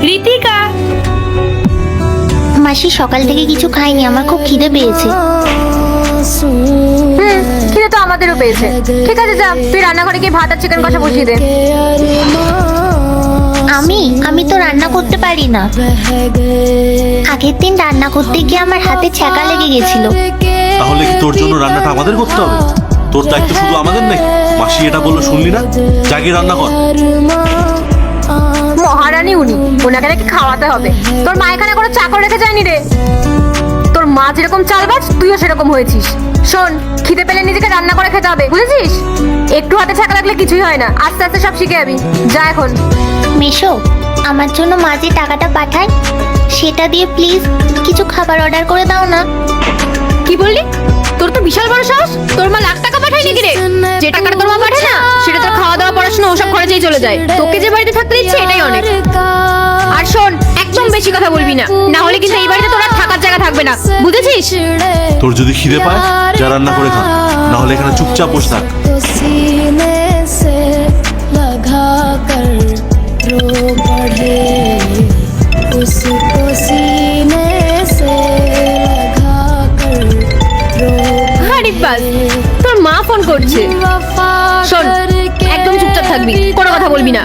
রিতিকা, মাসি সকাল থেকে কিছু খাইনি, আমার খুব খিদে পেয়েছে। খিদে তো আমাদেরও পেয়েছে। ঠিক আছে, যা তুই রান্নাঘরে গিয়ে ভাত আর চিকেন কষা বসিয়ে দে। আমি তো রান্না করতে পারি না। আগের দিন রান্না করতে গিয়ে আমার হাতে ছ্যাঁকা লেগে গেছিল। তাহলে কি তোর জন্য রান্নাটা আমাদের করতে হবে? তোর দায়িত্ব শুধু আমাদের নাকি? মাসি এটা বললো শুনলি না? জাগিয়ে রান্না কর। মহারানী উনি, ওনাকে নাকি খাওয়াতে হবে। তোর মা এখানে কোনো চাকর রেখে যায়নি রে। তোর মা যেরকম চালবাজ তুইও সেরকম হয়েছিস। শোন, খিদে পেলে নিজেকে রান্না করে খেতে হবে, বুঝেছিস? একটু হাতে ছাকা লাগলে কিছুই হয় না, আস্তে আস্তে সব শিখে যাবি। যা এখন। মেশো, আমার জন্য মা যে টাকাটা পাঠায় সেটা দিয়ে প্লিজ কিছু খাবার অর্ডার করে দাও না। কি বললি? তোর তো বিশাল বড় সাহস। তোর মা লাখ টাকা পাঠায় নাকি রে? যে টাকাটা তোর মা পাঠায় না সেটা তোর খাওয়া দাওয়া পড়াশোনা ওসব খরচেই চলে যায়। তোকে যে বাড়িতে থাকতে দিচ্ছে এটাই অনেক। আর শোন, একদম বেশি কথা বলবি না, না হলে কিন্তু এই বাড়িতে তোর আর থাকার জায়গা থাকবে না, বুঝেছিস? তোর যদি খিদে পায় যা রান্না করে খা, না হলে এখানে চুপচাপ বসে থাক। তোর মা ফোন করছে। শোন, একদম চুপচাপ থাকবি, কোনো কথা বলবি না।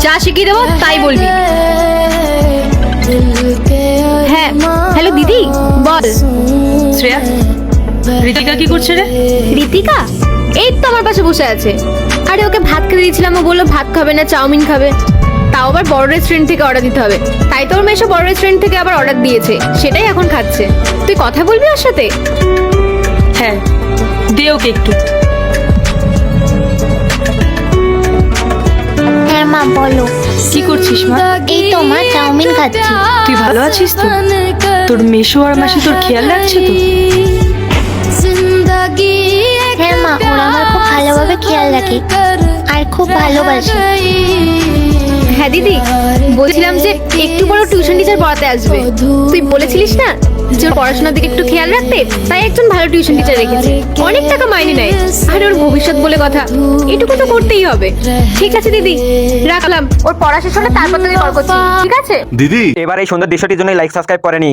যা শিখিয়ে দেবো তাই বলবি। হ্যাঁ, হ্যালো দিদি, বল। শ্রেয়া, রিতিকা কি করছে রে? রিতিকা এই তো আমার পাশে বসে আছে। আরে ওকে ভাত খেতে দিয়েছিলাম, ও বললো ভাত খাবে না, চাউমিন খাবে। তাও আবার বড় রেস্টুরেন্ট থেকে অর্ডার দিতে হবে। তাই তো ওর মেশো বড় রেস্টুরেন্ট থেকে আবার অর্ডার দিয়েছে, সেটাই এখন খাচ্ছে। তুই কথা বলবি ওর সাথে? হ্যাঁ, দে ওকে একটু। হ্যাঁ মা, বলো। কি করছিস মা? এই তো মা, চাউমিন খাচ্ছি। তুই ভালো আছিস তো? তোর মেশো আর মাসি তোর খেয়াল রাখছে তো? হ্যাঁ মা, ওরা আমার খুব ভালোভাবে খেয়াল রাখে আর খুব ভালোবাসে। হ্যাঁ দিদি, বলছিলাম যে একটু বড় টিউশন টিচার পড়াতে আসবে। তুই বলেছিলিস না যে ওর পড়াশোনার দিকে একটু খেয়াল রাখতে, তাই একজন ভালো টিউশন টিচার রেখেছি। অনেক টাকা মাইনে নেয়, আর ওর ভবিষ্যৎ বলে কথা, এটুকু তো করতেই হবে। ঠিক আছে দিদি, রাখলাম। ওর পড়া শেষ হলে তারপর তোকে কল করছি, ঠিক আছে? দিদি, এবার এই সুন্দর দৃশ্যটির জন্য লাইক সাবস্ক্রাইব করেনি।